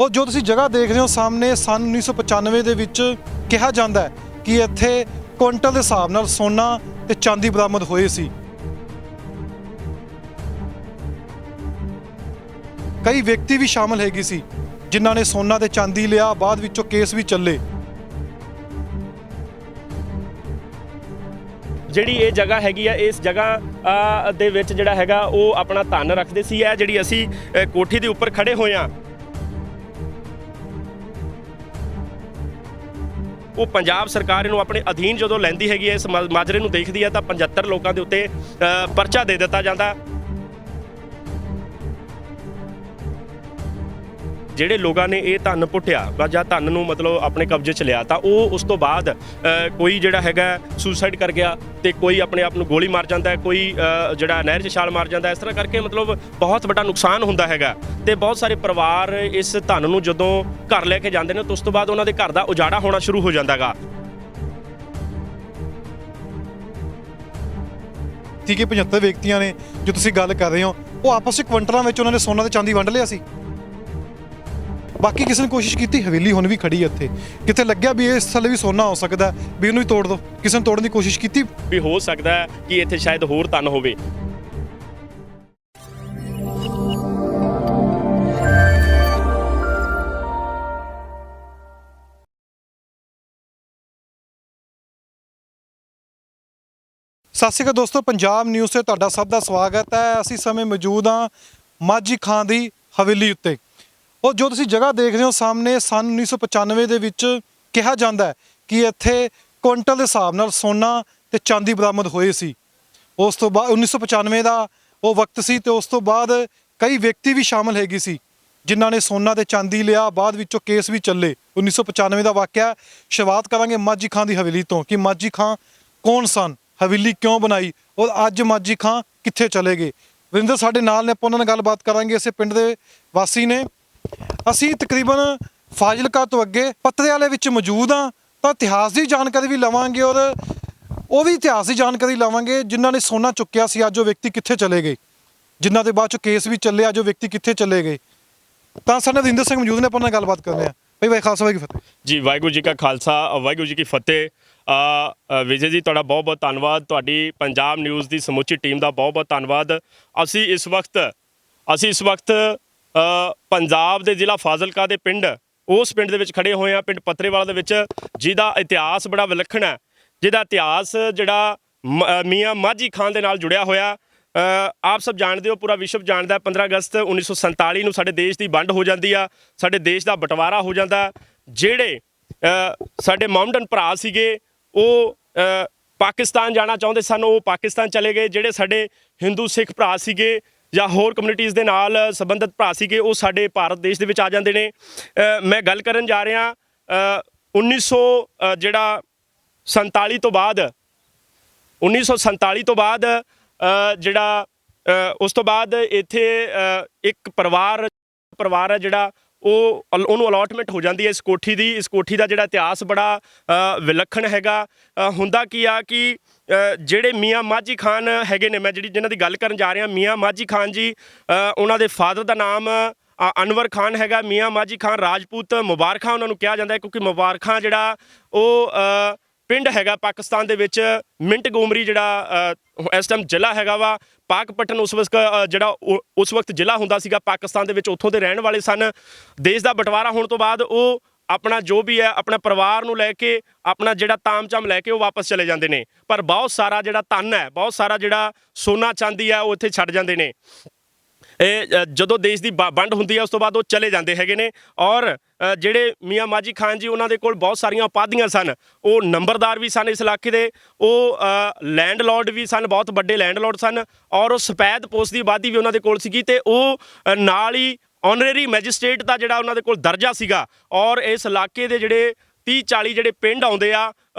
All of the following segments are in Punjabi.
ਉਹ ਜੋ ਤੁਸੀਂ ਜਗ੍ਹਾ ਦੇਖ ਰਹੇ ਹੋ ਸਾਹਮਣੇ ਸਨ 1995 ਦੇ ਵਿੱਚ ਕਿਹਾ ਜਾਂਦਾ ਹੈ ਕਿ ਇੱਥੇ ਕੁਇੰਟਲ ਦੇ ਹਿਸਾਬ ਨਾਲ ਸੋਨਾ ਤੇ ਚਾਂਦੀ ਬਰਾਮਦ ਹੋਏ ਸੀ। ਕਈ ਵਿਅਕਤੀ ਵੀ ਸ਼ਾਮਲ ਹੈਗੇ ਸੀ ਜਿਨ੍ਹਾਂ ਨੇ ਸੋਨਾ ਤੇ ਚਾਂਦੀ ਲਿਆ, ਬਾਅਦ ਵਿੱਚੋਂ ਕੇਸ ਵੀ ਚੱਲੇ। ਜਿਹੜੀ ਇਹ ਜਗ੍ਹਾ ਹੈਗੀ ਆ, ਇਸ ਜਗ੍ਹਾ ਦੇ ਵਿੱਚ ਜਿਹੜਾ ਹੈਗਾ ਉਹ ਆਪਣਾ ਧਨ ਰੱਖਦੇ ਸੀ। ਇਹ ਜਿਹੜੀ ਅਸੀਂ ਕੋਠੀ ਦੇ ਉੱਪਰ ਖੜੇ ਹੋਏ ਆ, ਉਹ ਪੰਜਾਬ ਸਰਕਾਰ ਇਹਨੂੰ ਆਪਣੇ ਅਧੀਨ ਜਦੋਂ ਲੈਂਦੀ ਹੈਗੀ ਹੈ, ਇਸ ਮਾਜਰੇ ਨੂੰ ਦੇਖਦੀ ਹੈ ਤਾਂ 75 ਲੋਕਾਂ ਦੇ ਉੱਤੇ ਪਰਚਾ ਦੇ ਦਿੱਤਾ ਜਾਂਦਾ। ਜਿਹੜੇ ਲੋਕਾਂ ਨੇ ਇਹ ਧਨ ਪੁੱਟਿਆ ਜਾਂ ਧਨ ਨੂੰ ਮਤਲਬ ਆਪਣੇ ਕਬਜ਼ੇ 'ਚ ਲਿਆ ਤਾਂ ਉਹ ਉਸ ਤੋਂ ਬਾਅਦ ਕੋਈ ਜਿਹੜਾ ਹੈਗਾ ਸੁਸਾਈਡ ਕਰ ਗਿਆ ਤੇ ਕੋਈ ਆਪਣੇ ਆਪ ਨੂੰ ਗੋਲੀ ਮਾਰ ਜਾਂਦਾ ਹੈ, ਕੋਈ ਜਿਹੜਾ ਨਹਿਰ 'ਚ ਛਾਲ ਮਾਰ ਜਾਂਦਾ। ਇਸ ਤਰ੍ਹਾਂ ਕਰਕੇ ਮਤਲਬ ਬਹੁਤ ਵੱਡਾ ਨੁਕਸਾਨ ਹੁੰਦਾ ਹੈਗਾ ਤੇ ਬਹੁਤ ਸਾਰੇ ਪਰਿਵਾਰ ਇਸ ਧਨ ਨੂੰ ਜਦੋਂ ਘਰ ਲੈ ਕੇ ਜਾਂਦੇ ਨੇ ਤਾਂ ਉਸ ਤੋਂ ਬਾਅਦ ਉਹਨਾਂ ਦੇ ਘਰ ਦਾ ਉਜਾੜਾ ਹੋਣਾ ਸ਼ੁਰੂ ਹੋ ਜਾਂਦਾ ਗਾ। ਠੀਕ ਹੈ, 75 ਵਿਅਕਤੀਆਂ ਨੇ ਜੋ ਤੁਸੀਂ ਗੱਲ ਕਰ ਰਹੇ ਹੋ, ਉਹ ਆਪਸ ਵਿੱਚ ਕੁਇੰਟਲਾਂ ਵਿੱਚ ਉਹਨਾਂ ਨੇ ਸੋਨਾ ਤੇ ਚਾਂਦੀ ਵੰਡ ਲਿਆ ਸੀ। ਬਾਕੀ ਕਿਸੇ ਨੇ ਕੋਸ਼ਿਸ਼ ਕੀਤੀ, ਹਵੇਲੀ ਹੁਣ ਵੀ ਖੜੀ ਹੈ ਇੱਥੇ, ਕਿਤੇ ਲੱਗਿਆ ਵੀ ਇਸ ਥੱਲੇ ਵੀ ਸੋਨਾ ਹੋ ਸਕਦਾ ਵੀ ਇਹਨੂੰ ਵੀ ਤੋੜ ਦਿਓ, ਕਿਸੇ ਨੇ ਤੋੜਨ ਦੀ ਕੋਸ਼ਿਸ਼ ਕੀਤੀ ਵੀ ਹੋ ਸਕਦਾ ਹੈ ਕਿ ਇੱਥੇ ਸ਼ਾਇਦ ਹੋਰ ਧਨ ਹੋਵੇ। ਸਤਿ ਸ਼੍ਰੀ ਅਕਾਲ ਦੋਸਤੋ, ਪੰਜਾਬ ਨਿਊਜ਼ ਤੇ ਤੁਹਾਡਾ ਸਭ ਦਾ ਸਵਾਗਤ ਹੈ। ਅਸੀਂ ਸਮੇਂ ਮੌਜੂਦ ਹਾਂ ਮਾਝੀ ਖਾਂ ਦੀ ਹਵੇਲੀ ਉੱਤੇ। ਉਹ ਜੋ ਤੁਸੀਂ ਜਗ੍ਹਾ ਦੇਖ ਰਹੇ ਹੋ ਸਾਹਮਣੇ ਸਨ 1995 ਦੇ ਵਿੱਚ ਕਿਹਾ ਜਾਂਦਾ ਹੈ ਕਿ ਇੱਥੇ ਕੁਇੰਟਲ ਦੇ ਹਿਸਾਬ ਨਾਲ ਸੋਨਾ ਤੇ ਚਾਂਦੀ ਬਰਾਮਦ ਹੋਏ ਸੀ। ਉਸ ਤੋਂ ਬਾਅਦ 1995 ਦਾ ਉਹ ਵਕਤ ਸੀ ਤੇ ਉਸ ਤੋਂ ਬਾਅਦ ਕਈ ਵਿਅਕਤੀ ਵੀ ਸ਼ਾਮਲ ਹੈਗੇ ਸੀ ਜਿਨ੍ਹਾਂ ਨੇ ਸੋਨਾ ਤੇ ਚਾਂਦੀ ਲਿਆ, ਬਾਅਦ ਵਿੱਚੋਂ ਕੇਸ ਵੀ ਚੱਲੇ। 1995 ਦਾ ਵਾਕਿਆ। ਸ਼ੁਰੂਆਤ ਕਰਾਂਗੇ ਮਾਝੀ ਖਾਂ ਦੀ ਹਵੇਲੀ ਤੋਂ ਕਿ ਮਾਝੀ ਖਾਂ ਕੌਣ ਸਨ, ਹਵੇਲੀ ਕਿਉਂ ਬਣਾਈ ਔਰ ਅੱਜ ਮਾਝੀ ਖਾਂ ਕਿੱਥੇ ਚਲੇ ਗਏ। ਵਰਿੰਦਰ ਸਾਡੇ ਨਾਲ ਨੇ, ਆਪਾਂ ਉਹਨਾਂ ਨਾਲ ਗੱਲਬਾਤ ਕਰਾਂਗੇ। ਇਸੇ ਪਿੰਡ ਦੇ ਵਾਸੀ ਨੇ। ਅਸੀਂ ਤਕਰੀਬਨ ਫਾਜ਼ਿਲਕਾ ਤੋਂ ਅੱਗੇ ਪੱਤਰੇ ਵਾਲੇ ਵਿੱਚ ਮੌਜੂਦ ਹਾਂ ਤਾਂ ਇਤਿਹਾਸ ਦੀ ਜਾਣਕਾਰੀ ਵੀ ਲਵਾਂਗੇ ਔਰ ਉਹ ਵੀ ਇਤਿਹਾਸ ਦੀ ਜਾਣਕਾਰੀ ਲਵਾਂਗੇ ਜਿਨ੍ਹਾਂ ਨੇ ਸੋਨਾ ਚੁੱਕਿਆ ਸੀ, ਅੱਜ ਉਹ ਵਿਅਕਤੀ ਕਿੱਥੇ ਚਲੇ ਗਏ, ਜਿਨ੍ਹਾਂ ਦੇ ਬਾਅਦ ਚੋਂ ਕੇਸ ਵੀ ਚੱਲੇ, ਅੱਜ ਉਹ ਵਿਅਕਤੀ ਕਿੱਥੇ ਚਲੇ ਗਏ। ਤਾਂ ਸਾਡੇ ਵਰਿੰਦਰ ਸਿੰਘ ਮੌਜੂਦ ਨੇ, ਆਪਾਂ ਨਾਲ ਗੱਲਬਾਤ ਕਰਦੇ ਹਾਂ। ਭਾਈ ਖਾਲਸਾ ਵਾਹਿਗੁਰੂ ਕੀ ਫਤਿਹ ਜੀ। ਵਾਹਿਗੁਰੂ ਜੀ ਕਾ ਖਾਲਸਾ, ਵਾਹਿਗੁਰੂ ਜੀ ਕੀ ਫਤਿਹ। ਵਿਜੇ ਜੀ, ਤੁਹਾਡਾ ਬਹੁਤ ਬਹੁਤ ਧੰਨਵਾਦ। ਤੁਹਾਡੀ ਪੰਜਾਬ ਨਿਊਜ਼ ਦੀ ਸਮੁੱਚੀ ਟੀਮ ਦਾ ਬਹੁਤ ਬਹੁਤ ਧੰਨਵਾਦ। ਅਸੀਂ ਇਸ ਵਕਤ ਪੰਜਾਬ ਦੇ ਜ਼ਿਲ੍ਹਾ ਫਾਜ਼ਿਲਕਾ ਦੇ ਉਸ ਪਿੰਡ ਦੇ ਵਿੱਚ ਖੜੇ ਹੋਏ ਹਾਂ, ਪਿੰਡ ਪੱਤਰੇਵਾਲਾ ਦੇ ਵਿੱਚ, ਜਿਹਦਾ ਇਤਿਹਾਸ ਬੜਾ ਵਿਲੱਖਣ ਹੈ, ਜਿਹਦਾ ਇਤਿਹਾਸ ਜਿਹੜਾ ਮੀਆਂ ਮਾਝੀ ਖਾਨ ਦੇ ਨਾਲ ਜੁੜਿਆ ਹੋਇਆ। ਆਪ ਸਭ ਜਾਣਦੇ ਹੋ, ਪੂਰਾ ਵਿਸ਼ਵ ਜਾਣਦਾ। 15 ਅਗਸਤ 1947 ਨੂੰ ਸਾਡੇ ਦੇਸ਼ ਦੀ ਵੰਡ ਹੋ ਜਾਂਦੀ ਆ, ਸਾਡੇ ਦੇਸ਼ ਦਾ ਬਟਵਾਰਾ ਹੋ ਜਾਂਦਾ। ਜਿਹੜੇ ਸਾਡੇ ਮਾਊਂਟਨ ਭਰਾ ਸੀਗੇ ਉਹ ਪਾਕਿਸਤਾਨ ਜਾਣਾ ਚਾਹੁੰਦੇ ਸਨ, ਉਹ ਪਾਕਿਸਤਾਨ ਚਲੇ ਗਏ। ਜਿਹੜੇ ਸਾਡੇ ਹਿੰਦੂ ਸਿੱਖ ਭਰਾ ਸੀਗੇ ਜਾਂ ਹੋਰ ਕਮਿਊਨਿਟੀਜ਼ ਦੇ ਨਾਲ ਸੰਬੰਧਿਤ ਭਰਾ ਸੀਗੇ, ਉਹ ਸਾਡੇ ਭਾਰਤ ਦੇਸ਼ ਦੇ ਵਿੱਚ ਆ ਜਾਂਦੇ ਨੇ। ਮੈਂ ਗੱਲ ਕਰਨ ਜਾ ਰਿਹਾ 1947 ਤੋਂ ਬਾਅਦ ਉਸ ਤੋਂ ਬਾਅਦ ਇੱਥੇ ਇੱਕ ਪਰਿਵਾਰ ਹੈ ਜਿਹੜਾ ਉਹਨੂੰ ਅਲਾਟਮੈਂਟ ਹੋ ਜਾਂਦੀ ਹੈ ਇਸ ਕੋਠੀ ਦੀ। ਇਸ ਕੋਠੀ ਦਾ ਜਿਹੜਾ ਇਤਿਹਾਸ ਬੜਾ ਵਿਲੱਖਣ ਹੈਗਾ। ਹੁੰਦਾ ਕੀ ਆ ਕਿ ਜਿਹੜੇ ਮੀਆਂ ਮਾਝੀ ਖਾਨ ਹੈਗੇ ਨੇ, ਮੈਂ ਜਿਨ੍ਹਾਂ ਦੀ ਗੱਲ ਕਰਨ ਜਾ ਰਿਹਾ, ਮੀਆਂ ਮਾਝੀ ਖਾਨ ਜੀ, ਉਹਨਾਂ ਦੇ ਫਾਦਰ ਦਾ ਨਾਮ ਅਨਵਰ ਖਾਨ ਹੈਗਾ। ਮੀਆਂ ਮਾਝੀ ਖਾਨ ਰਾਜਪੂਤ ਮੁਬਾਰਕ ਖਾਂ ਉਹਨਾਂ ਨੂੰ ਕਿਹਾ ਜਾਂਦਾ ਹੈ, ਕਿਉਂਕਿ ਮੁਬਾਰਕ ਖਾਂ ਜਿਹੜਾ ਉਹ ਪਿੰਡ ਹੈਗਾ ਪਾਕਿਸਤਾਨ ਦੇ ਵਿੱਚ, ਮਿੰਟ ਗੋਮਰੀ ਜਿਹੜਾ ਇਸ ਟਾਈਮ ਜ਼ਿਲ੍ਹਾ ਹੈਗਾ ਵਾ। ਪਾਕਪਟਨ ਉਸ ਵਕਤ ਜ਼ਿਲ੍ਹਾ ਹੁੰਦਾ ਸੀਗਾ ਪਾਕਿਸਤਾਨ ਦੇ ਵਿੱਚ, ਉੱਥੋਂ ਦੇ ਰਹਿਣ ਵਾਲੇ ਸਨ। ਦੇਸ਼ ਦਾ ਬਟਵਾਰਾ ਹੋਣ ਤੋਂ ਬਾਅਦ ਉਹ ਆਪਣਾ ਜੋ ਵੀ ਹੈ ਆਪਣਾ ਪਰਿਵਾਰ ਨੂੰ ਲੈ ਕੇ, ਆਪਣਾ ਜਿਹੜਾ ਤਾਮ-ਝਾਮ ਲੈ ਕੇ ਉਹ ਵਾਪਸ ਚਲੇ ਜਾਂਦੇ ਨੇ। ਪਰ ਬਹੁਤ ਸਾਰਾ ਜਿਹੜਾ ਧਨ ਹੈ, ਬਹੁਤ ਸਾਰਾ ਜਿਹੜਾ ਸੋਨਾ ਚਾਂਦੀ ਹੈ, ਉਹ ਇੱਥੇ ਛੱਡ ਜਾਂਦੇ ਨੇ। ਇਹ ਜਦੋਂ ਦੇਸ਼ ਦੀ ਵੰਡ ਹੁੰਦੀ ਹੈ ਉਸ ਤੋਂ ਬਾਅਦ ਉਹ ਚਲੇ ਜਾਂਦੇ ਹੈਗੇ ਨੇ। ਔਰ ਜਿਹੜੇ ਮੀਆਂ ਮਾਝੀ ਖਾਨ ਜੀ, ਉਹਨਾਂ ਦੇ ਕੋਲ ਬਹੁਤ ਸਾਰੀਆਂ ਉਪਾਧੀਆਂ ਸਨ। ਉਹ ਨੰਬਰਦਾਰ ਵੀ ਸਨ ਇਸ ਇਲਾਕੇ ਦੇ, ਉਹ ਲੈਂਡਲੋਰਡ ਵੀ ਸਨ, ਬਹੁਤ ਵੱਡੇ ਲੈਂਡਲੋਰਡ ਸਨ। ਔਰ ਉਹ ਸਫੈਦ ਪੋਸਟ ਦੀ ਆਬਾਦੀ ਵੀ ਉਹਨਾਂ ਦੇ ਕੋਲ ਸੀਗੀ ਤੇ ਉਹ ਨਾਲ ਹੀ ਆਨਰੇਰੀ ਮੈਜਿਸਟ੍ਰੇਟ ਦਾ ਜਿਹੜਾ ਉਹਨਾਂ ਦੇ ਕੋਲ ਦਰਜਾ ਸੀਗਾ। ਔਰ ਇਸ ਇਲਾਕੇ ਦੇ ਜਿਹੜੇ 30-40 ਜਿਹੜੇ ਪਿੰਡ ਆਉਂਦੇ ਆ,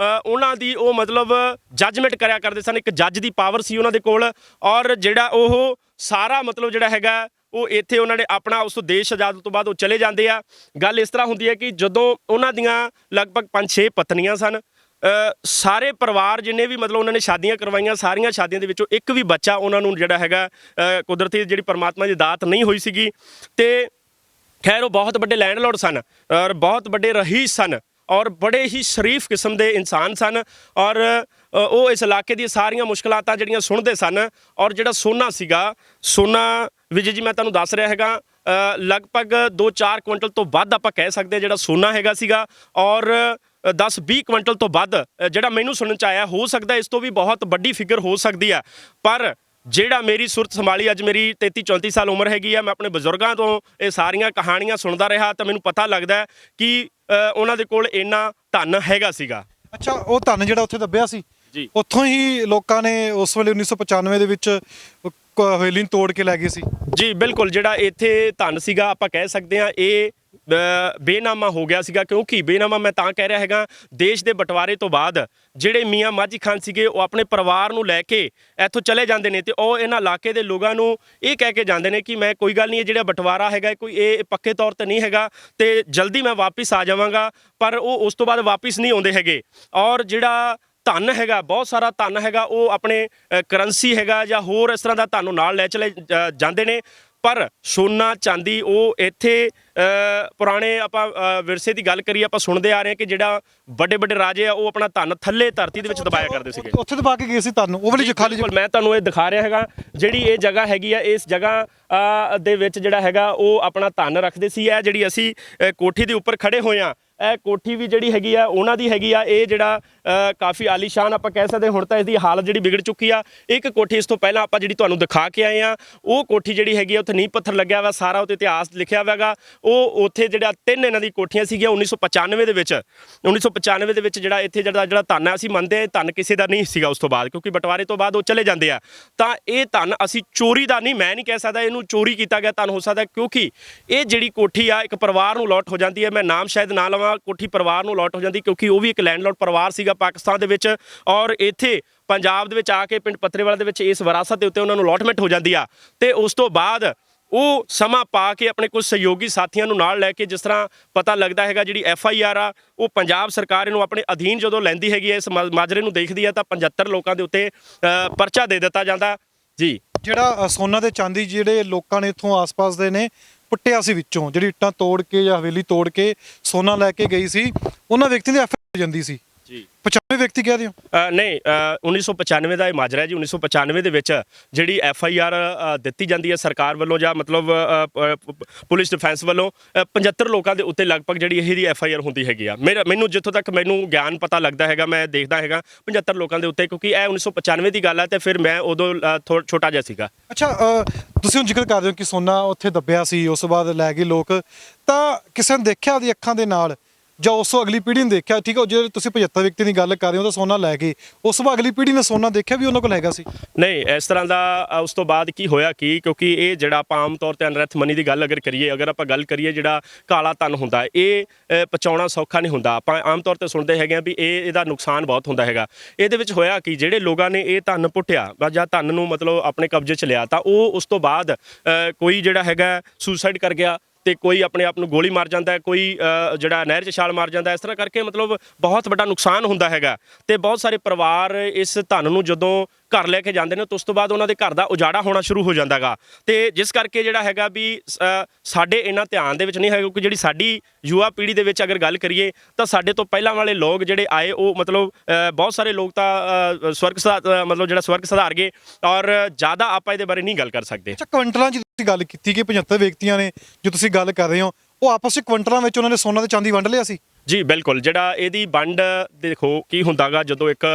ਉਹਨਾਂ ਦੀ ਉਹ ਮਤਲਬ ਜੱਜਮੈਂਟ ਕਰਿਆ ਕਰਦੇ ਸਨ। ਇੱਕ ਜੱਜ ਦੀ ਪਾਵਰ ਸੀ ਉਹਨਾਂ ਦੇ ਕੋਲ। ਔਰ ਜਿਹੜਾ ਉਹ ਸਾਰਾ ਮਤਲਬ ਜਿਹੜਾ ਹੈਗਾ ਉਹ ਇੱਥੇ ਉਹਨਾਂ ਨੇ ਆਪਣਾ, ਉਸ ਤੋਂ ਦੇਸ਼ ਆਜ਼ਾਦ ਤੋਂ ਬਾਅਦ ਉਹ ਚਲੇ ਜਾਂਦੇ ਆ। ਗੱਲ ਇਸ ਤਰ੍ਹਾਂ ਹੁੰਦੀ ਹੈ ਕਿ ਜਦੋਂ ਉਹਨਾਂ ਦੀਆਂ ਲਗਭਗ 5-6 ਪਤਨੀਆਂ ਸਨ, ਸਾਰੇ ਪਰਿਵਾਰ ਜਿੰਨੇ ਵੀ ਮਤਲਬ ਉਹਨਾਂ ਨੇ ਸ਼ਾਦੀਆਂ ਕਰਵਾਈਆਂ, ਸਾਰੀਆਂ ਸ਼ਾਦੀਆਂ ਦੇ ਵਿੱਚੋਂ ਇੱਕ ਵੀ ਬੱਚਾ ਉਹਨਾਂ ਨੂੰ ਜਿਹੜਾ ਹੈਗਾ ਕੁਦਰਤੀ ਜਿਹੜੀ ਪਰਮਾਤਮਾ ਦੀ ਦਾਤ ਨਹੀਂ ਹੋਈ ਸੀਗੀ। ਤੇ ਖੈਰ ਉਹ ਬਹੁਤ ਵੱਡੇ ਲੈਂਡਲੋਰਡ ਸਨ ਔਰ ਬਹੁਤ ਵੱਡੇ ਰਹੀਸ ਸਨ ਔਰ ਬੜੇ ਹੀ ਸ਼ਰੀਫ ਕਿਸਮ ਦੇ ਇਨਸਾਨ ਸਨ ਔਰ ਉਹ ਇਸ ਇਲਾਕੇ ਦੀਆਂ ਸਾਰੀਆਂ ਮੁਸ਼ਕਲਾਤਾਂ ਜਿਹੜੀਆਂ ਸੁਣਦੇ ਸਨ। ਔਰ ਜਿਹੜਾ ਸੋਨਾ ਸੀਗਾ, ਸੋਨਾ ਵਿਜੇ ਜੀ ਮੈਂ ਤੁਹਾਨੂੰ ਦੱਸ ਰਿਹਾ ਹੈਗਾ ਲਗਭਗ 2-4 ਕੁਇੰਟਲ ਤੋਂ ਵੱਧ ਆਪਾਂ ਕਹਿ ਸਕਦੇ ਹਾਂ ਜਿਹੜਾ ਸੋਨਾ ਹੈਗਾ ਸੀਗਾ ਔਰ 10-20 ਕੁਇੰਟਲ ਤੋਂ ਵੱਧ ਜਿਹੜਾ ਮੈਨੂੰ ਸੁਣਨ ਚ ਆਇਆ, ਹੋ ਸਕਦਾ ਇਸ ਤੋਂ ਵੀ ਬਹੁਤ ਵੱਡੀ ਫਿਗਰ ਹੋ ਸਕਦੀ ਆ। ਪਰ ਜਿਹੜਾ ਮੇਰੀ ਸੁਰਤ ਸੰਭਾਲੀ, ਅੱਜ ਮੇਰੀ 33-34 ਸਾਲ ਉਮਰ ਹੈਗੀ ਆ, ਮੈਂ ਆਪਣੇ ਬਜ਼ੁਰਗਾਂ ਤੋਂ ਇਹ ਸਾਰੀਆਂ ਕਹਾਣੀਆਂ ਸੁਣਦਾ ਰਿਹਾ ਤਾਂ ਮੈਨੂੰ ਪਤਾ ਲੱਗਦਾ ਕਿ ਉਹਨਾਂ ਦੇ ਕੋਲ ਇੰਨਾ ਧਨ ਹੈਗਾ ਸੀਗਾ। ਅੱਛਾ, ਉਹ ਧਨ ਜਿਹੜਾ ਉੱਥੇ ਦੱਬਿਆ ਸੀ ਜੀ, ਉੱਥੋਂ ਹੀ ਲੋਕਾਂ ਨੇ ਉਸ ਵੇਲੇ 1995 ਦੇ ਵਿੱਚ ਹਵੇਲੀ ਨੂੰ ਤੋੜ ਕੇ ਲੈ ਗਏ ਸੀ। ਜੀ ਬਿਲਕੁਲ, ਜਿਹੜਾ ਇੱਥੇ ਧਨ ਸੀਗਾ ਆਪਾਂ ਕਹਿ ਸਕਦੇ ਹਾਂ ਇਹ ਬੇਨਾਮਾ ਹੋ ਗਿਆ ਸੀਗਾ। ਕਿਉਂਕਿ ਬੇਨਾਮਾ ਮੈਂ ਤਾਂ ਕਹਿ ਰਿਹਾ ਹੈਗਾ, ਦੇਸ਼ ਦੇ ਬਟਵਾਰੇ ਤੋਂ ਬਾਅਦ ਜਿਹੜੇ ਮੀਆਂ ਮਾਝੀ ਖਾਨ ਸੀਗੇ ਉਹ ਆਪਣੇ ਪਰਿਵਾਰ ਨੂੰ ਲੈ ਕੇ ਇੱਥੋਂ ਚਲੇ ਜਾਂਦੇ ਨੇ ਤੇ ਉਹ ਇਹਨਾਂ ਇਲਾਕੇ ਦੇ ਲੋਕਾਂ ਨੂੰ ਇਹ ਕਹਿ ਕੇ ਜਾਂਦੇ ਨੇ ਕਿ ਮੈਂ ਕੋਈ ਗੱਲ ਨਹੀਂ, ਇਹ ਜਿਹੜਾ ਬਟਵਾਰਾ ਹੈਗਾ ਕੋਈ ਇਹ ਪੱਕੇ ਤੌਰ ਤੇ ਨਹੀਂ ਹੈਗਾ ਤੇ ਜਲਦੀ ਮੈਂ ਵਾਪਿਸ ਆ ਜਾਵਾਂਗਾ। ਪਰ ਉਹ ਉਸ ਤੋਂ ਬਾਅਦ ਵਾਪਿਸ ਨਹੀਂ ਆਉਂਦੇ ਹੈਗੇ ਔਰ ਜਿਹੜਾ ਧਨ ਹੈਗਾ, ਬਹੁਤ ਸਾਰਾ ਧਨ ਹੈਗਾ, ਉਹ ਆਪਣੇ ਕਰੰਸੀ ਹੈਗਾ ਜਾਂ ਹੋਰ ਇਸ ਤਰ੍ਹਾਂ ਦਾ ਧਨ ਨਾਲ ਲੈ ਚਲੇ ਜਾਂਦੇ ਨੇ। ਪਰ ਸੋਨਾ ਚਾਂਦੀ ਉਹ ਇੱਥੇ ਪੁਰਾਣੇ ਆਪਾਂ ਵਿਰਸੇ ਦੀ ਗੱਲ ਕਰੀਏ, ਆਪਾਂ ਸੁਣਦੇ ਆ ਰਹੇ ਹਾਂ ਕਿ ਜਿਹੜਾ ਵੱਡੇ ਵੱਡੇ ਰਾਜੇ ਆ ਉਹ ਆਪਣਾ ਧਨ ਥੱਲੇ ਧਰਤੀ ਦੇ ਵਿੱਚ ਦਬਾਇਆ ਕਰਦੇ ਸੀਗੇ। ਉੱਥੇ ਦਬਾ ਕੇ ਗਏ ਸੀ ਧਨ, ਉਹ ਵਾਲੀ ਖਾਲੀ। ਮੈਂ ਤੁਹਾਨੂੰ ਇਹ ਦਿਖਾ ਰਿਹਾ ਹੈਗਾ, ਜਿਹੜੀ ਇਹ ਜਗ੍ਹਾ ਹੈਗੀ ਆ, ਇਸ ਜਗ੍ਹਾ ਦੇ ਵਿੱਚ ਜਿਹੜਾ ਹੈਗਾ ਉਹ ਆਪਣਾ ਧਨ ਰੱਖਦੇ ਸੀ। ਇਹ ਜਿਹੜੀ ਅਸੀਂ ਕੋਠੀ ਦੇ ਉੱਪਰ ਖੜੇ ਹੋਏ ਆ, ਇਹ ਕੋਠੀ ਵੀ ਜਿਹੜੀ ਹੈਗੀ ਆ ਉਹਨਾਂ ਦੀ ਹੈਗੀ ਆ। ਇਹ ਜਿਹੜਾ ਕਾਫੀ ਆਲੀਸ਼ਾਨ ਆਪਾਂ ਕਹਿ ਸਕਦੇ, ਹੁਣ ਤਾਂ ਇਸ ਦੀ ਹਾਲਤ ਜਿਹੜੀ ਵਿਗੜ ਚੁੱਕੀ ਆ। ਇੱਕ ਕੋਠੀ ਇਸ ਤੋਂ ਪਹਿਲਾਂ ਆਪਾਂ ਜਿਹੜੀ ਤੁਹਾਨੂੰ ਦਿਖਾ ਕੇ ਆਏ ਆ, ਉਹ ਕੋਠੀ ਜਿਹੜੀ ਹੈਗੀ ਆ ਉੱਥੇ ਨੀਂਹ ਪੱਥਰ ਲੱਗਿਆ ਵਾ, ਸਾਰਾ ਉੱਤੇ ਇਤਿਹਾਸ ਲਿਖਿਆ ਹੋਇਆਗਾ। ਉਹ ਉੱਥੇ ਜਿਹੜਾ 3 ਇਹਨਾਂ ਦੀ ਕੋਠੀਆਂ ਸੀਗੀਆਂ 1995 ਦੇ ਵਿੱਚ। 1995 ਦੇ ਵਿੱਚ ਜਿਹੜਾ ਇੱਥੇ ਜਿਹੜਾ ਧਨ ਆ, ਅਸੀਂ ਮੰਨਦੇ ਧਨ ਕਿਸੇ ਦਾ ਨਹੀਂ ਸੀਗਾ ਉਸ ਤੋਂ ਬਾਅਦ, ਕਿਉਂਕਿ ਬਟਵਾਰੇ ਤੋਂ ਬਾਅਦ ਉਹ ਚਲੇ ਜਾਂਦੇ ਆ। ਤਾਂ ਇਹ ਧਨ ਅਸੀਂ ਚੋਰੀ ਦਾ ਨਹੀਂ, ਮੈਂ ਨਹੀਂ ਕਹਿ ਸਕਦਾ ਇਹਨੂੰ ਚੋਰੀ ਕੀਤਾ ਗਿਆ ਧਨ ਹੋ ਸਕਦਾ, ਕਿਉਂਕਿ ਇਹ ਜਿਹੜੀ ਕੋਠੀ ਆ ਇੱਕ ਪਰਿਵਾਰ ਨੂੰ ਅਲਾਟ ਹੋ ਜਾਂਦੀ ਹੈ। ਮੈਂ ਨਾਮ ਸ਼ਾਇਦ ਨਾ ਲਵਾਂ, ਕੋਠੀ ਪਰਿਵਾਰ ਨੂੰ ਅਲਾਟ ਹੋ ਜਾਂਦੀ ਕਿਉਂਕਿ ਉਹ ਵੀ ਇੱਕ ਲੈਂਡਲੋਰਡ ਪਰਿਵਾਰ ਸੀਗਾ ਪਾਕਿਸਤਾਨ ਦੇ ਵਿੱਚ ਔਰ ਇੱਥੇ ਪੰਜਾਬ ਦੇ ਵਿੱਚ ਆ ਕੇ ਪਿੰਡ ਪੱਤਰੇਵਾਲਾ ਦੇ ਵਿੱਚ ਇਸ ਵਿਰਾਸਤ ਦੇ ਉੱਤੇ ਉਹਨਾਂ ਨੂੰ ਅਲਾਟਮੈਂਟ ਹੋ ਜਾਂਦੀ ਆ। ਤੇ ਉਸ ਤੋਂ ਬਾਅਦ ਉਹ ਸਮਾਂ ਪਾ ਕੇ ਆਪਣੇ ਕੁਝ ਸਹਿਯੋਗੀ ਸਾਥੀਆਂ ਨੂੰ ਨਾਲ ਲੈ ਕੇ, ਜਿਸ ਤਰ੍ਹਾਂ ਪਤਾ ਲੱਗਦਾ ਹੈਗਾ ਜਿਹੜੀ FIR ਆ ਉਹ ਪੰਜਾਬ ਸਰਕਾਰ ਇਹਨੂੰ ਆਪਣੇ ਅਧੀਨ ਜਦੋਂ ਲੈਂਦੀ ਹੈਗੀ ਹੈ, ਇਸ ਮਾਜਰੇ ਨੂੰ ਦੇਖਦੀ ਆ ਤਾਂ 75 ਲੋਕਾਂ ਦੇ ਉੱਤੇ ਪਰਚਾ ਦੇ ਦਿੱਤਾ ਜਾਂਦਾ। ਜੀ, ਜਿਹੜਾ ਸੋਨਾ ਤੇ ਚਾਂਦੀ ਜਿਹੜੇ ਲੋਕਾਂ ਨੇ ਇੱਥੋਂ ਆਸ-ਪਾਸ ਦੇ ਨੇ ਪੁੱਟਿਆ ਸੀ ਵਿੱਚੋਂ, ਜਿਹੜੀ ਇੱਟਾਂ ਤੋੜ ਕੇ ਜਾਂ ਹਵੇਲੀ ਤੋੜ ਕੇ ਸੋਨਾ ਲੈ ਕੇ ਗਈ ਸੀ, ਉਹਨਾਂ ਵਿਅਕਤੀਆਂ ਦੀ FIR ਹੋ ਜਾਂਦੀ ਸੀ। ਜੀ, 95 ਵਿਅਕਤੀ ਕਹਿ ਦਿਓ? ਨਹੀਂ, 1995 ਦਾ ਇਹ ਮਾਜਰਾ ਹੈ ਜੀ। 1995 ਦੇ ਵਿੱਚ ਜਿਹੜੀ FIR ਦਿੱਤੀ ਜਾਂਦੀ ਹੈ ਸਰਕਾਰ ਵੱਲੋਂ ਜਾਂ ਮਤਲਬ ਪੁਲਿਸ ਡਿਫੈਂਸ ਵੱਲੋਂ 75 ਲੋਕਾਂ ਦੇ ਉੱਤੇ ਲਗਭਗ ਜਿਹੜੀ ਇਹਦੀ FIR ਹੁੰਦੀ ਹੈਗੀ ਆ। ਮੈਨੂੰ ਜਿੱਥੋਂ ਤੱਕ ਮੈਨੂੰ ਗਿਆਨ ਪਤਾ ਲੱਗਦਾ ਹੈਗਾ, ਮੈਂ ਦੇਖਦਾ ਹੈਗਾ 75 ਲੋਕਾਂ ਦੇ ਉੱਤੇ, ਕਿਉਂਕਿ ਇਹ 1995 ਦੀ ਗੱਲ ਹੈ ਤੇ ਫਿਰ ਮੈਂ ਉਦੋਂ ਛੋਟਾ ਜਿਹਾ ਸੀਗਾ। ਅੱਛਾ, ਤੁਸੀਂ ਹੁਣ ਜ਼ਿਕਰ ਕਰ ਰਹੇ ਹੋ ਕਿ ਸੋਨਾ ਉੱਥੇ ਦੱਬਿਆ ਸੀ, ਉਸ ਤੋਂ ਬਾਅਦ ਲੈ ਗਏ ਲੋਕ, ਤਾਂ ਕਿਸੇ ਨੇ ਦੇਖਿਆ ਉਹਦੀ ਅੱਖਾਂ ਦੇ ਨਾਲ ਜਾਂ ਉਸ ਤੋਂ ਅਗਲੀ ਪੀੜ੍ਹੀ ਨੇ ਦੇਖਿਆ? ਠੀਕ ਹੈ, ਜੇ ਤੁਸੀਂ 75 ਵਿਅਕਤੀ ਦੀ ਗੱਲ ਕਰ ਰਹੇ ਹੋ ਤਾਂ ਸੋਨਾ ਲੈ ਗਏ, ਉਸ ਤੋਂ ਬਾਅਦ ਅਗਲੀ ਪੀੜ੍ਹੀ ਨੇ ਸੋਨਾ ਦੇਖਿਆ ਵੀ ਉਹਨਾਂ ਕੋਲ ਹੈਗਾ ਸੀ? ਨਹੀਂ, ਇਸ ਤਰ੍ਹਾਂ ਦਾ ਉਸ ਤੋਂ ਬਾਅਦ ਕੀ ਹੋਇਆ ਕਿਉਂਕਿ ਇਹ ਜਿਹੜਾ ਆਪਾਂ ਆਮ ਤੌਰ ਤੇ ਅਨਰਥ ਮਨੀ ਦੀ ਗੱਲ ਅਗਰ ਕਰੀਏ, ਅਗਰ ਆਪਾਂ ਗੱਲ ਕਰੀਏ ਜਿਹੜਾ ਕਾਲਾ ਧਨ ਹੁੰਦਾ ਇਹ ਪਹੁੰਚਾਉਣਾ ਸੌਖਾ ਨਹੀਂ ਹੁੰਦਾ। ਆਪਾਂ ਆਮ ਤੌਰ ਤੇ ਸੁਣਦੇ ਹੈਗੇ ਆ ਵੀ ਇਹਦਾ ਨੁਕਸਾਨ ਬਹੁਤ ਹੁੰਦਾ ਹੈਗਾ। ਇਹਦੇ ਵਿੱਚ ਹੋਇਆ ਕਿ ਜਿਹੜੇ ਲੋਕਾਂ ਨੇ ਇਹ ਧਨ ਪੁੱਟਿਆ ਜਾਂ ਧਨ ਨੂੰ ਮਤਲਬ ਆਪਣੇ ਕਬਜ਼ੇ 'ਚ ਲਿਆ ਤਾਂ ਉਹ ਉਸ ਤੋਂ ਬਾਅਦ ਕੋਈ ਜਿਹੜਾ ਹੈਗਾ ਸੁਸਾਈਡ ਕਰ ਗਿਆ ਤੇ ਕੋਈ ਆਪਣੇ ਆਪ ਨੂੰ ਗੋਲੀ ਮਾਰ ਜਾਂਦਾ ਹੈ, ਕੋਈ ਜਿਹੜਾ ਨਹਿਰ 'ਚ ਛਾਲ ਮਾਰ ਜਾਂਦਾ। ਇਸ ਤਰ੍ਹਾਂ ਕਰਕੇ ਮਤਲਬ ਬਹੁਤ ਵੱਡਾ ਨੁਕਸਾਨ ਹੁੰਦਾ ਹੈਗਾ ਤੇ ਬਹੁਤ ਸਾਰੇ ਪਰਿਵਾਰ ਇਸ ਧਨ ਨੂੰ ਜਦੋਂ ਘਰ ਲੈ ਕੇ ਜਾਂਦੇ ਨੇ ਤਾਂ ਉਸ ਤੋਂ ਬਾਅਦ ਉਹਨਾਂ ਦੇ ਘਰ ਦਾ ਉਜਾੜਾ ਹੋਣਾ ਸ਼ੁਰੂ ਹੋ ਜਾਂਦਾ ਗਾ। ਤੇ ਜਿਸ ਕਰਕੇ ਜਿਹੜਾ ਹੈਗਾ ਵੀ ਸਾਡੇ ਇੰਨਾ ਧਿਆਨ ਦੇ ਵਿੱਚ ਨਹੀਂ ਹੈਗਾ, ਕਿਉਂਕਿ ਜਿਹੜੀ ਸਾਡੀ ਯੁਵਾ ਪੀੜ੍ਹੀ ਦੇ ਵਿੱਚ ਅਗਰ ਗੱਲ ਕਰੀਏ ਤਾਂ ਸਾਡੇ ਤੋਂ ਪਹਿਲਾਂ ਵਾਲੇ ਲੋਕ ਜਿਹੜੇ ਆਏ ਉਹ ਮਤਲਬ ਬਹੁਤ ਸਾਰੇ ਲੋਕ ਤਾਂ ਸਵਰਗ ਸੁਧਾਰ ਗਏ ਔਰ ਜ਼ਿਆਦਾ ਆਪਾਂ ਇਹਦੇ ਬਾਰੇ ਨਹੀਂ ਗੱਲ ਕਰ ਸਕਦੇ। ਅੱਛਾ, ਕੁਇੰਟਲਾਂ 'ਚ ਤੁਸੀਂ ਗੱਲ ਕੀਤੀ ਕਿ 75 ਵਿਅਕਤੀਆਂ ਨੇ ਜੋ ਤੁਸੀਂ ਗੱਲ ਕਰ ਰਹੇ ਹੋ, ਉਹ ਆਪਸ ਵਿੱਚ ਕੁਇੰਟਲਾਂ ਵਿੱਚ ਉਹਨਾਂ ਨੇ ਸੋਨਾ ਤੇ ਚਾਂਦੀ ਵੰਡ ਲਿਆ ਸੀ? ਜੀ ਬਿਲਕੁਲ, ਜਿਹੜਾ ਇਹਦੀ ਵੰਡ ਦੇਖੋ ਕੀ ਹੁੰਦਾਗਾ ਜਦੋਂ ਇੱਕ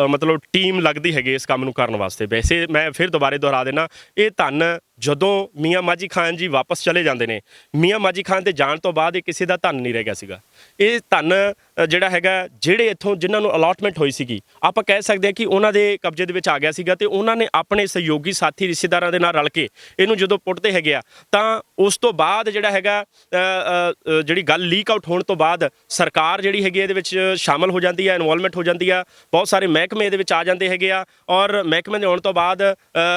ਮਤਲਬ ਟੀਮ ਲੱਗਦੀ ਹੈਗੀ ਇਸ ਕੰਮ ਨੂੰ ਕਰਨ ਵਾਸਤੇ। ਵੈਸੇ ਮੈਂ ਫਿਰ ਦੁਬਾਰੇ ਦੁਹਰਾ ਦੇਣਾ, ਇਹ ਧਨ ਜਦੋਂ ਮੀਆਂ ਮਾਝੀ ਖਾਨ ਜੀ ਵਾਪਸ ਚਲੇ ਜਾਂਦੇ ਨੇ, ਮੀਆਂ ਮਾਝੀ ਖਾਨ ਦੇ ਜਾਣ ਤੋਂ ਬਾਅਦ ਇਹ ਕਿਸੇ ਦਾ ਧਨ ਨਹੀਂ ਰਹਿ ਗਿਆ ਸੀਗਾ। ਇਹ ਧਨ ਜਿਹੜਾ ਹੈਗਾ ਜਿਹੜੇ ਇੱਥੋਂ ਜਿਨ੍ਹਾਂ ਨੂੰ ਅਲਾਟਮੈਂਟ ਹੋਈ ਸੀਗੀ, ਆਪਾਂ ਕਹਿ ਸਕਦੇ ਹਾਂ ਕਿ ਉਹਨਾਂ ਦੇ ਕਬਜ਼ੇ ਦੇ ਵਿੱਚ ਆ ਗਿਆ ਸੀਗਾ ਤੇ ਉਹਨਾਂ ਨੇ ਆਪਣੇ ਸਹਿਯੋਗੀ ਸਾਥੀ ਰਿਸ਼ਤੇਦਾਰਾਂ ਦੇ ਨਾਲ ਰਲ ਕੇ ਇਹਨੂੰ ਜਦੋਂ ਪੁੱਟਦੇ ਹੈਗੇ ਆ ਤਾਂ ਉਸ ਤੋਂ ਬਾਅਦ ਜਿਹੜਾ ਹੈਗਾ ਜਿਹੜੀ ਗੱਲ ਲੀਕ ਆਊਟ ਹੋਣ ਤੋਂ ਬਾਅਦ ਸਰਕਾਰ ਜਿਹੜੀ ਹੈਗੀ ਇਹਦੇ ਵਿੱਚ ਸ਼ਾਮਲ ਹੋ ਜਾਂਦੀ ਹੈ, ਇਨਵੋਲਵਮੈਂਟ ਹੋ ਜਾਂਦੀ ਆ। ਬਹੁਤ ਸਾਰੇ ਮਹਿਕਮੇ ਇਹਦੇ ਵਿੱਚ ਆ ਜਾਂਦੇ ਹੈਗੇ ਆ ਔਰ ਮਹਿਕਮੇ ਦੇ ਆਉਣ ਤੋਂ ਬਾਅਦ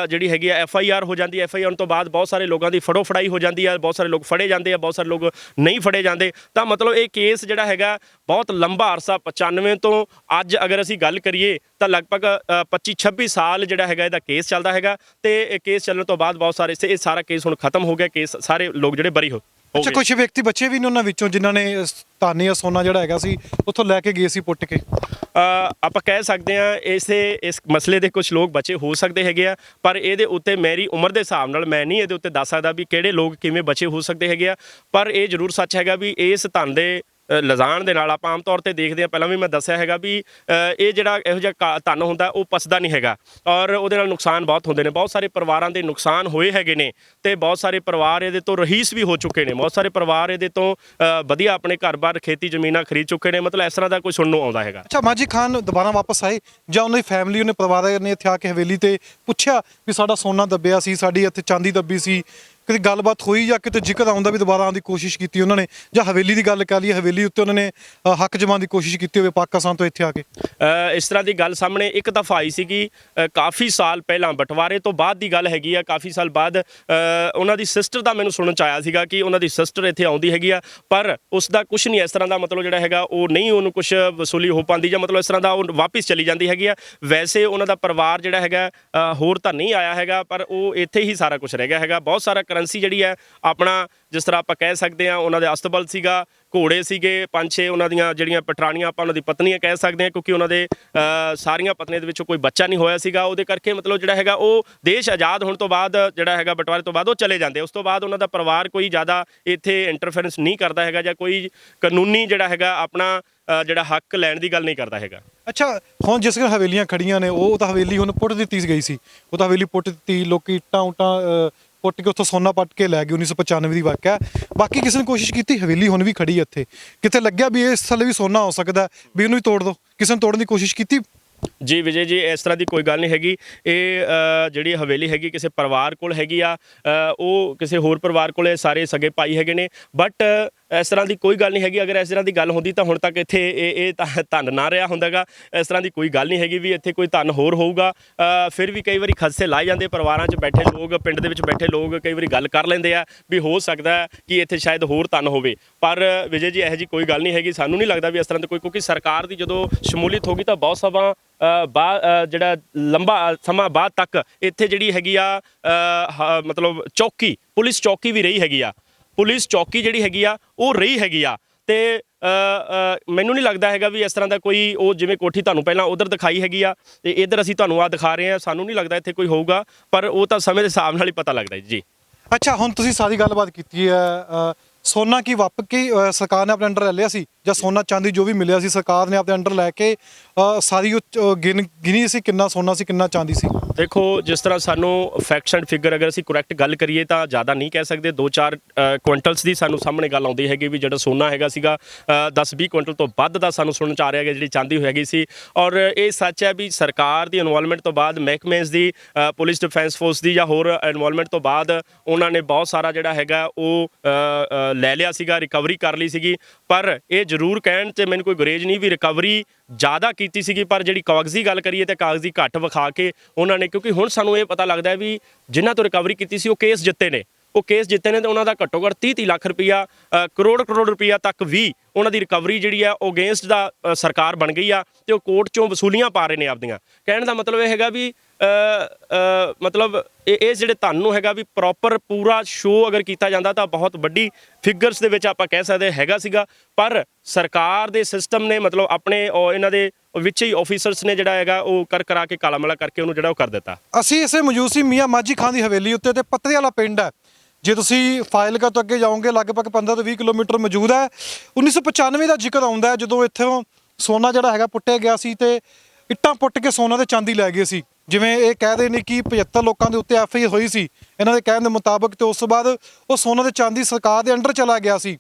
ਜਿਹੜੀ ਹੈਗੀ ਆ FIR ਹੋ ਜਾਂਦੀ ਹੈ। FIR ਤੋਂ ਬਾਅਦ ਬਹੁਤ ਸਾਰੇ ਲੋਕਾਂ ਦੀ ਫੜੋ ਫੜਾਈ ਹੋ ਜਾਂਦੀ ਹੈ, ਬਹੁਤ ਸਾਰੇ ਲੋਕ ਫੜੇ ਜਾਂਦੇ ਆ, ਬਹੁਤ ਸਾਰੇ ਲੋਕ ਨਹੀਂ ਫੜੇ ਜਾਂਦੇ। ਤਾਂ ਮਤਲਬ ਇਹ ਕੇਸ ਜਿਹੜਾ ਹੈਗਾ ਬਹੁਤ ਲੰਬਾ ਅਰਸਾ 95 ਤੋਂ ਅੱਜ ਅਗਰ ਅਸੀਂ ਗੱਲ ਕਰੀਏ ਤਾਂ ਲਗਭਗ 25-26 ਸਾਲ ਜਿਹੜਾ ਹੈਗਾ ਇਹਦਾ ਕੇਸ ਚੱਲਦਾ ਹੈਗਾ ਤੇ ਇਹ ਕੇਸ ਚੱਲਣ ਤੋਂ ਬਾਅਦ ਬਹੁਤ ਸਾਰੇ ਇਹ ਸਾਰਾ ਕੇਸ ਹੁਣ ਖਤਮ ਹੋ ਗਿਆ, ਕੇਸ ਸਾਰੇ ਲੋਕ ਜਿਹੜੇ ਬਰੀ ਹੋ। ਅੱਛਾ, ਕੁਝ ਵਿਅਕਤੀ ਬੱਚੇ ਵੀ ਨੇ ਉਹਨਾਂ ਵਿੱਚੋਂ ਜਿਨ੍ਹਾਂ ਨੇ ਧਨ ਜਾਂ ਸੋਨਾ ਜਿਹੜਾ ਹੈਗਾ ਸੀ ਉੱਥੋਂ ਲੈ ਕੇ ਗਏ ਸੀ ਪੁੱਟ ਕੇ। ਆਪਾਂ ਕਹਿ ਸਕਦੇ ਹਾਂ ਇਸ ਮਸਲੇ ਦੇ ਕੁਝ ਲੋਕ ਬਚੇ ਹੋ ਸਕਦੇ ਹੈਗੇ ਆ, ਪਰ ਇਹਦੇ ਉੱਤੇ ਮੇਰੀ ਉਮਰ ਦੇ ਹਿਸਾਬ ਨਾਲ ਮੈਂ ਨਹੀਂ ਇਹਦੇ ਉੱਤੇ ਦੱਸ ਸਕਦਾ ਵੀ ਕਿਹੜੇ ਲੋਕ ਕਿਵੇਂ ਬਚੇ ਹੋ ਸਕਦੇ ਹੈਗੇ ਆ। ਪਰ ਇਹ ਜ਼ਰੂਰ ਸੱਚ ਹੈਗਾ ਵੀ ਇਸ ਧਨ ਦੇ ਲਿਜਾਣ ਦੇ ਨਾਲ ਆਪਾਂ ਆਮ ਤੌਰ ਤੇ ਦੇਖਦੇ ਹਾਂ, ਪਹਿਲਾਂ ਵੀ ਮੈਂ ਦੱਸਿਆ ਹੈਗਾ ਵੀ ਇਹ ਜਿਹੜਾ ਇਹੋ ਜਿਹਾ ਧਨ ਹੁੰਦਾ ਉਹ ਪਚਦਾ ਨਹੀਂ ਹੈਗਾ ਔਰ ਉਹਦੇ ਨਾਲ ਨੁਕਸਾਨ ਬਹੁਤ ਹੁੰਦੇ ਨੇ। ਬਹੁਤ ਸਾਰੇ ਪਰਿਵਾਰਾਂ ਦੇ ਨੁਕਸਾਨ ਹੋਏ ਹੈਗੇ ਨੇ ਤੇ ਬਹੁਤ ਸਾਰੇ ਪਰਿਵਾਰ ਇਹਦੇ ਤੋਂ ਰਹੀਸ ਵੀ ਹੋ ਚੁੱਕੇ ਨੇ। ਬਹੁਤ ਸਾਰੇ ਪਰਿਵਾਰ ਇਹਦੇ ਤੋਂ ਵਧੀਆ ਆਪਣੇ ਘਰ-ਬਾਰ ਖੇਤੀ ਜ਼ਮੀਨਾਂ ਖਰੀਦ ਚੁੱਕੇ ਨੇ। ਮਤਲਬ ਇਸ ਤਰ੍ਹਾਂ ਦਾ ਕੋਈ ਸੁਣਨ ਨੂੰ ਆਉਂਦਾ ਹੈਗਾ। ਅੱਛਾ, ਮਾਝੀ ਖਾਨ ਦੁਬਾਰਾ ਵਾਪਸ ਆਏ ਜਾਂ ਉਹਨਾਂ ਦੀ ਫੈਮਿਲੀ, ਉਹਨੇ ਪਰਿਵਾਰ ਨੇ ਇੱਥੇ ਆ ਕੇ ਹਵੇਲੀ ਤੇ ਪੁੱਛਿਆ ਵੀ ਸਾਡਾ ਸੋਨਾ ਦੱਬਿਆ ਸੀ, ਸਾਡੀ ਇੱਥੇ ਚਾਂਦੀ ਦੱਬੀ ਸੀ, ਕਿਤੇ ਗੱਲਬਾਤ ਹੋਈ ਜਾਂ ਕਿਤੇ ਜ਼ਿਕਰ ਆਉਂਦਾ ਵੀ ਦੁਬਾਰਾ ਆਉਣ ਦੀ ਕੋਸ਼ਿਸ਼ ਕੀਤੀ ਉਹਨਾਂ ਨੇ, ਜਾਂ ਹਵੇਲੀ ਦੀ ਗੱਲ ਕਰ ਲਈਏ ਹਵੇਲੀ ਉੱਤੇ ਉਹਨਾਂ ਨੇ ਹੱਕ ਜਮਾਉਣ ਦੀ ਕੋਸ਼ਿਸ਼ ਕੀਤੀ ਹੋਵੇ ਪਾਕਿਸਤਾਨ ਤੋਂ ਇੱਥੇ ਆ ਕੇ? ਇਸ ਤਰ੍ਹਾਂ ਦੀ ਗੱਲ ਸਾਹਮਣੇ ਇੱਕ ਦਫਾ ਆਈ ਸੀਗੀ ਕਾਫੀ ਸਾਲ ਪਹਿਲਾਂ, ਬਟਵਾਰੇ ਤੋਂ ਬਾਅਦ ਦੀ ਗੱਲ ਹੈਗੀ ਆ। ਕਾਫੀ ਸਾਲ ਬਾਅਦ ਉਹਨਾਂ ਦੀ ਸਿਸਟਰ ਦਾ ਮੈਨੂੰ ਸੁਣਨ ਚ ਆਇਆ ਸੀਗਾ ਕਿ ਉਹਨਾਂ ਦੀ ਸਿਸਟਰ ਇੱਥੇ ਆਉਂਦੀ ਹੈਗੀ ਆ, ਪਰ ਉਸ ਦਾ ਕੁਝ ਨਹੀਂ ਇਸ ਤਰ੍ਹਾਂ ਦਾ ਮਤਲਬ ਜਿਹੜਾ ਹੈਗਾ ਉਹ ਨਹੀਂ ਉਹਨੂੰ ਕੁਝ ਵਸੂਲੀ ਹੋ ਪਾਉਂਦੀ ਜਾਂ ਮਤਲਬ ਇਸ ਤਰ੍ਹਾਂ ਦਾ ਉਹ ਵਾਪਿਸ ਚਲੀ ਜਾਂਦੀ ਹੈਗੀ ਆ। ਵੈਸੇ ਉਹਨਾਂ ਦਾ ਪਰਿਵਾਰ ਜਿਹੜਾ ਹੈਗਾ ਹੋਰ ਤਾਂ ਨਹੀਂ ਆਇਆ ਹੈਗਾ, ਪਰ ਉਹ ਇੱਥੇ ਹੀ ਸਾਰਾ ਕੁਝ ਰਹਿ ਗਿਆ ਹੈਗਾ। ਬਹੁਤ ਸਾਰਾ ਕਰੰਸੀ ਜਿਹੜੀ ਹੈ ਆਪਣਾ, ਜਿਸ ਤਰ੍ਹਾਂ ਆਪਾਂ ਕਹਿ ਸਕਦੇ ਹਾਂ ਉਹਨਾਂ ਦੇ ਅਸਤਬਲ ਸੀਗਾ, ਘੋੜੇ ਸੀਗੇ 5-6 ਉਹਨਾਂ ਦੀਆਂ ਜਿਹੜੀਆਂ ਪਟਰਾਣੀਆਂ ਆਪਾਂ ਉਹਨਾਂ ਦੀ ਪਤਨੀਆਂ ਕਹਿ ਸਕਦੇ ਹਾਂ, ਕਿਉਂਕਿ ਉਹਨਾਂ ਦੇ ਸਾਰੀਆਂ ਪਤਨੀਆਂ ਦੇ ਵਿੱਚੋਂ ਕੋਈ ਬੱਚਾ ਨਹੀਂ ਹੋਇਆ ਸੀਗਾ। ਉਹਦੇ ਕਰਕੇ ਮਤਲਬ ਜਿਹੜਾ ਹੈਗਾ ਉਹ ਦੇਸ਼ ਆਜ਼ਾਦ ਹੋਣ ਤੋਂ ਬਾਅਦ ਜਿਹੜਾ ਹੈਗਾ ਬਟਵਾਰੇ ਤੋਂ ਬਾਅਦ ਉਹ ਚਲੇ ਜਾਂਦੇ। ਉਸ ਤੋਂ ਬਾਅਦ ਉਹਨਾਂ ਦਾ ਪਰਿਵਾਰ ਕੋਈ ਜ਼ਿਆਦਾ ਇੱਥੇ ਇੰਟਰਫੇਰੈਂਸ ਨਹੀਂ ਕਰਦਾ ਹੈਗਾ ਜਾਂ ਕੋਈ ਕਾਨੂੰਨੀ ਜਿਹੜਾ ਹੈਗਾ ਆਪਣਾ ਜਿਹੜਾ ਹੱਕ ਲੈਣ ਦੀ ਗੱਲ ਨਹੀਂ ਕਰਦਾ ਹੈਗਾ। ਅੱਛਾ, ਹੁਣ ਜਿਸ ਤਰ੍ਹਾਂ ਹਵੇਲੀਆਂ ਖੜੀਆਂ ਨੇ ਉਹ ਤਾਂ ਹਵੇਲੀ ਹੁਣ ਪੁੱਟ ਦਿੱਤੀ ਗਈ ਸੀ, ਉਹ ਤਾਂ ਹਵੇਲੀ ਪੁੱਟ ਦਿੱਤੀ, ਲੋਕੀ ਇੱਟਾਂ ਉੱਟਾਂ ਪੁੱਟ ਕੇ ਉੱਥੋਂ ਸੋਨਾ ਪੱਟ ਕੇ ਲੈ ਗਏ। 1995 ਦੀ ਵਾਕਿਆ। ਬਾਕੀ ਕਿਸੇ ਨੇ ਕੋਸ਼ਿਸ਼ ਕੀਤੀ, ਹਵੇਲੀ ਹੁਣ ਵੀ ਖੜੀ ਇੱਥੇ, ਕਿਤੇ ਲੱਗਿਆ ਵੀ ਇਸ ਥੱਲੇ ਵੀ ਸੋਨਾ ਹੋ ਸਕਦਾ ਵੀ ਇਹਨੂੰ ਵੀ ਤੋੜ ਦਿਓ, ਕਿਸੇ ਨੇ ਤੋੜਨ ਦੀ ਕੋਸ਼ਿਸ਼ ਕੀਤੀ? ਜੀ ਵਿਜੇ ਜੀ, ਇਸ ਤਰ੍ਹਾਂ ਦੀ ਕੋਈ ਗੱਲ ਨਹੀਂ ਹੈਗੀ। ਇਹ ਜਿਹੜੀ ਹਵੇਲੀ ਹੈਗੀ ਕਿਸੇ ਪਰਿਵਾਰ ਕੋਲ ਹੈਗੀ ਆ, ਉਹ ਕਿਸੇ ਹੋਰ ਪਰਿਵਾਰ ਕੋਲੇ ਸਾਰੇ ਸਗੇ ਭਾਈ ਹੈਗੇ ਨੇ, ਬਟ ਇਸ ਤਰ੍ਹਾਂ ਦੀ ਕੋਈ ਗੱਲ ਨਹੀਂ ਹੈਗੀ। ਅਗਰ ਇਸ ਤਰ੍ਹਾਂ ਦੀ ਗੱਲ ਹੁੰਦੀ ਤਾਂ ਹੁਣ ਤੱਕ ਇੱਥੇ ਇਹ ਧਨ ਨਾ ਰਿਹਾ ਹੁੰਦਾਗਾ। ਇਸ ਤਰ੍ਹਾਂ ਦੀ ਕੋਈ ਗੱਲ ਨਹੀਂ ਹੈਗੀ ਵੀ ਇੱਥੇ ਕੋਈ ਧਨ ਹੋਰ ਹੋਊਗਾ। ਫਿਰ ਵੀ ਕਈ ਵਾਰੀ ਖਦਸੇ ਲਾਏ ਜਾਂਦੇ, ਪਰਿਵਾਰਾਂ 'ਚ ਬੈਠੇ ਲੋਕ, ਪਿੰਡ ਦੇ ਵਿੱਚ ਬੈਠੇ ਲੋਕ ਕਈ ਵਾਰੀ ਗੱਲ ਕਰ ਲੈਂਦੇ ਆ ਵੀ ਹੋ ਸਕਦਾ ਕਿ ਇੱਥੇ ਸ਼ਾਇਦ ਹੋਰ ਧਨ ਹੋਵੇ, ਪਰ ਵਿਜੇ ਜੀ ਇਹੋ ਜਿਹੀ ਕੋਈ ਗੱਲ ਨਹੀਂ ਹੈਗੀ। ਸਾਨੂੰ ਨਹੀਂ ਲੱਗਦਾ ਵੀ ਇਸ ਤਰ੍ਹਾਂ ਦੀ ਕੋਈ, ਕਿਉਂਕਿ ਸਰਕਾਰ ਦੀ ਜਦੋਂ ਸ਼ਮੂਲੀਅਤ ਹੋਗੀ ਤਾਂ ਬਹੁਤ ਸਮਾਂ ਜਿਹੜਾ ਲੰਬਾ ਸਮਾਂ ਬਾਅਦ ਤੱਕ ਇੱਥੇ ਜਿਹੜੀ ਹੈਗੀ ਆ ਮਤਲਬ ਚੌਕੀ, ਪੁਲਿਸ ਚੌਕੀ ਵੀ ਰਹੀ ਹੈਗੀ ਆ। ਪੁਲਿਸ ਚੌਕੀ ਜਿਹੜੀ ਹੈਗੀ ਆ ਉਹ ਰਹੀ ਹੈਗੀ ਆ ਤੇ ਮੈਨੂੰ ਨਹੀਂ ਲੱਗਦਾ ਹੈਗਾ ਵੀ ਇਸ ਤਰ੍ਹਾਂ ਦਾ ਕੋਈ, ਉਹ ਜਿਵੇਂ ਕੋਠੀ ਤੁਹਾਨੂੰ ਪਹਿਲਾਂ ਉਧਰ ਦਿਖਾਈ ਹੈਗੀ ਆ ਤੇ ਇੱਧਰ ਅਸੀਂ ਤੁਹਾਨੂੰ ਆ ਦਿਖਾ ਰਹੇ ਹਾਂ, ਸਾਨੂੰ ਨਹੀਂ ਲੱਗਦਾ ਇੱਥੇ ਕੋਈ ਹੋਊਗਾ, ਪਰ ਉਹ ਤਾਂ ਸਮੇਂ ਦੇ ਹਿਸਾਬ ਨਾਲ ਹੀ ਪਤਾ ਲੱਗਦਾ ਜੀ। ਅੱਛਾ, ਹੁਣ ਤੁਸੀਂ ਸਾਰੀ ਗੱਲਬਾਤ ਕੀਤੀ ਹੈ, ਸੋਨਾ ਕੀ ਵਾਕਈ ਸਰਕਾਰ ਨੇ ਆਪਣੇ ਅੰਡਰ ਲੈ ਲਿਆ ਸੀ ਜਾਂ ਸੋਨਾ ਚਾਂਦੀ ਜੋ ਵੀ ਮਿਲਿਆ ਸੀ ਸਰਕਾਰ ਨੇ ਆਪਣੇ ਅੰਡਰ ਲੈ ਕੇ ਸਾਰੀ ਉਹ ਗਿਣੀ ਸੀ, ਕਿੰਨਾ ਸੋਨਾ ਸੀ ਕਿੰਨਾ ਚਾਂਦੀ ਸੀ? ਦੇਖੋ, ਜਿਸ ਤਰ੍ਹਾਂ ਸਾਨੂੰ ਫੈਕਟਸ ਐਂਡ ਫਿਗਰ ਅਗਰ ਅਸੀਂ ਕਰੈਕਟ ਗੱਲ ਕਰੀਏ ਤਾਂ ਜ਼ਿਆਦਾ ਨਹੀਂ ਕਹਿ ਸਕਦੇ। 2-4 ਕੁਇੰਟਲਸ ਦੀ ਸਾਨੂੰ ਸਾਹਮਣੇ ਗੱਲ ਆਉਂਦੀ ਹੈਗੀ ਵੀ ਜਿਹੜਾ ਸੋਨਾ ਹੈਗਾ ਸੀਗਾ 10-20 ਕੁਇੰਟਲ ਤੋਂ ਵੱਧ ਦਾ ਸਾਨੂੰ ਸੁਣਨ 'ਚ ਆ ਰਿਹਾ ਹੈਗਾ ਜਿਹੜੀ ਚਾਂਦੀ ਹੈਗੀ ਸੀ। ਔਰ ਇਹ ਸੱਚ ਹੈ ਵੀ ਸਰਕਾਰ ਦੀ ਇਨਵੋਲਵਮੈਂਟ ਤੋਂ ਬਾਅਦ, ਮਹਿਕਮੇ ਦੀ, ਪੁਲਿਸ ਡਿਫੈਂਸ ਫੋਰਸ ਦੀ ਜਾਂ ਹੋਰ ਇਨਵੋਲਵਮੈਂਟ ਤੋਂ ਬਾਅਦ ਉਹਨਾਂ ਨੇ ਬਹੁਤ ਸਾਰਾ ਜਿਹੜਾ ਹੈਗਾ ਉਹ ਲੈ ਲਿਆ ਸੀਗਾ, ਰਿਕਵਰੀ ਕਰ ਲਈ ਸੀਗੀ। ਪਰ ਇਹ ਜ਼ਰੂਰ ਕਹਿਣ 'ਚ ਮੈਨੂੰ ਕੋਈ ਗੁਰੇਜ਼ ਨਹੀਂ ਵੀ ਰਿਕਵਰੀ ਜ਼ਿਆਦਾ ਕੀਤੀ ਸੀਗੀ, ਪਰ ਜਿਹੜੀ ਕਾਗਜ਼ੀ ਗੱਲ ਕਰੀਏ ਤਾਂ ਕਾਗਜ਼ੀ ਘੱਟ ਵਿਖਾ ਕੇ ਉਹਨਾਂ ਨੇ, ਕਿਉਂਕਿ ਹੁਣ ਸਾਨੂੰ ਇਹ ਪਤਾ ਲੱਗਦਾ ਵੀ ਜਿਨ੍ਹਾਂ ਤੋਂ ਰਿਕਵਰੀ ਕੀਤੀ ਸੀ ਉਹ ਕੇਸ ਜਿੱਤੇ ਨੇ, ਤੇ ਉਹਨਾਂ ਦਾ ਘੱਟੋ ਘੱਟ 30 ਲੱਖ ਰੁਪਈਆ, ਕਰੋੜ ਰੁਪਈਆ ਤੱਕ ਵੀ ਉਹਨਾਂ ਦੀ ਰਿਕਵਰੀ ਜਿਹੜੀ ਆ ਉਹ ਅਗੇਂਸਟ ਦਾ ਸਰਕਾਰ ਬਣ ਗਈ ਆ ਤੇ ਉਹ ਕੋਰਟ 'ਚੋਂ ਵਸੂਲੀਆਂ ਪਾ ਰਹੇ ਨੇ ਆਪਦੀਆਂ। ਕਹਿਣ ਦਾ ਮਤਲਬ ਇਹ ਹੈਗਾ ਵੀ ਮਤਲਬ ਇਹ ਜਿਹੜੇ ਧਨ ਨੂੰ ਹੈਗਾ ਵੀ ਪ੍ਰੋਪਰ ਪੂਰਾ ਸ਼ੋਅ ਅਗਰ ਕੀਤਾ ਜਾਂਦਾ ਤਾਂ ਬਹੁਤ ਵੱਡੀ ਫਿਗਰਸ ਦੇ ਵਿੱਚ ਆਪਾਂ ਕਹਿ ਸਕਦੇ ਹੈਗਾ ਸੀਗਾ, ਪਰ ਸਰਕਾਰ ਦੇ ਸਿਸਟਮ ਨੇ ਮਤਲਬ ਆਪਣੇ ਇਹਨਾਂ ਦੇ ਵਿੱਚ ਹੀ ਆਫੀਸਰਸ ਨੇ ਜਿਹੜਾ ਹੈਗਾ ਉਹ ਕਰਾ ਕੇ ਕਾਲਾ ਮਲਾ ਕਰਕੇ ਉਹਨੂੰ ਜਿਹੜਾ ਉਹ ਕਰ ਦਿੱਤਾ। ਅਸੀਂ ਇਸੇ ਮੌਜੂਦ ਸੀ ਮੀਆਂ ਮਾਝੀ ਖਾਨ ਦੀ ਹਵੇਲੀ ਉੱਤੇ ਤੇ ਪੱਤਰੇ ਵਾਲਾ ਪਿੰਡ ਹੈ। ਜੇ ਤੁਸੀਂ ਫਾਜ਼ਿਲਕਾ ਤੋਂ ਅੱਗੇ ਜਾਓਗੇ ਲਗਭਗ 15 ਤੋਂ 20 ਕਿਲੋਮੀਟਰ ਮੌਜੂਦ ਹੈ। 1995 ਦਾ ਜ਼ਿਕਰ ਆਉਂਦਾ ਹੈ ਜਦੋਂ ਇੱਥੋਂ ਸੋਨਾ ਜਿਹੜਾ ਹੈਗਾ ਪੁੱਟਿਆ ਗਿਆ ਸੀ ਤੇ ਇੱਟਾਂ ਪੁੱਟ ਕੇ ਸੋਨਾ ਤੇ ਚਾਂਦੀ ਲੈ ਗਏ ਸੀ। ਜਿਵੇਂ ਇਹ ਕਹਿ ਨੇ ਕਿ 75 ਲੋਕਾਂ ਦੇ ਉੱਤੇ ਐਫਆਈਆਰ ਹੋਈ ਸੀ ਇਹਨਾਂ ਦੇ ਕਹਿਣ ਦੇ ਮੁਤਾਬਕ, ਤੇ ਉਸ ਤੋਂ ਬਾਅਦ ਉਹ ਸੋਨਾ ਤੇ ਚਾਂਦੀ ਸਰਕਾਰ ਦੇ ਅੰਡਰ ਚਲਾ ਗਿਆ ਸੀ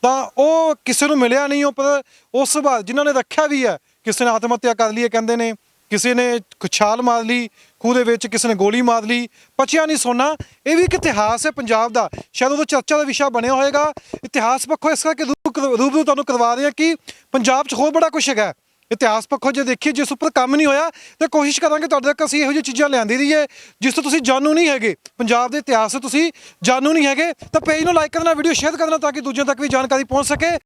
ਤਾਂ ਉਹ ਕਿਸੇ ਨੂੰ ਮਿਲਿਆ ਨਹੀਂ। ਉਹ ਪਰ ਉਸ ਤੋਂ ਬਾਅਦ ਜਿਨ੍ਹਾਂ ਨੇ ਰੱਖਿਆ ਵੀ ਹੈ, ਕਿਸੇ ਨੇ ਆਤਮ ਹੱਤਿਆ ਕਰ ਲਈ ਹੈ ਕਹਿੰਦੇ ਨੇ, ਕਿਸੇ ਨੇ ਛਾਲ ਮਾਰ ਲਈ ਖੂਹ ਦੇ ਵਿੱਚ, ਕਿਸੇ ਨੇ ਗੋਲੀ ਮਾਰ ਲਈ, ਪਚਿਆ ਨਹੀਂ ਸੋਨਾ। ਇਹ ਵੀ ਇੱਕ ਇਤਿਹਾਸ ਹੈ ਪੰਜਾਬ ਦਾ, ਸ਼ਾਇਦ ਉਦੋਂ ਚਰਚਾ ਦਾ ਵਿਸ਼ਾ ਬਣਿਆ ਹੋਏਗਾ ਇਤਿਹਾਸ ਪੱਖੋਂ। ਇਸ ਕਰਕੇ ਰੂਬਰੂ ਤੁਹਾਨੂੰ ਕਰਵਾ ਰਹੇ ਹਾਂ ਕਿ ਪੰਜਾਬ 'ਚ ਹੋਰ ਬੜਾ ਕੁਛ ਹੈਗਾ ਇਤਿਹਾਸ ਪੱਖੋਂ। ਜੇ ਦੇਖੀਏ ਜਿਸ ਉੱਪਰ ਕੰਮ ਨਹੀਂ ਹੋਇਆ ਤਾਂ ਕੋਸ਼ਿਸ਼ ਕਰਾਂਗੇ ਤੁਹਾਡੇ ਤੱਕ ਅਸੀਂ ਇਹੋ ਜਿਹੀਆਂ ਚੀਜ਼ਾਂ ਲਿਆਂਦੀ ਰਹੀਏ ਜਿਸ ਤੋਂ ਤੁਸੀਂ ਜਾਣੂ ਨਹੀਂ ਹੈਗੇ, ਪੰਜਾਬ ਦੇ ਇਤਿਹਾਸ ਤੋਂ ਤੁਸੀਂ ਜਾਣੂ ਨਹੀਂ ਹੈਗੇ। ਤਾਂ ਪੇਜ ਨੂੰ ਲਾਈਕ ਕਰਨਾ, ਵੀਡੀਓ ਸ਼ੇਅਰ ਕਰਨਾ ਤਾਂ ਕਿ ਦੂਜਿਆਂ ਤੱਕ ਵੀ ਜਾਣਕਾਰੀ ਪਹੁੰਚ ਸਕੇ।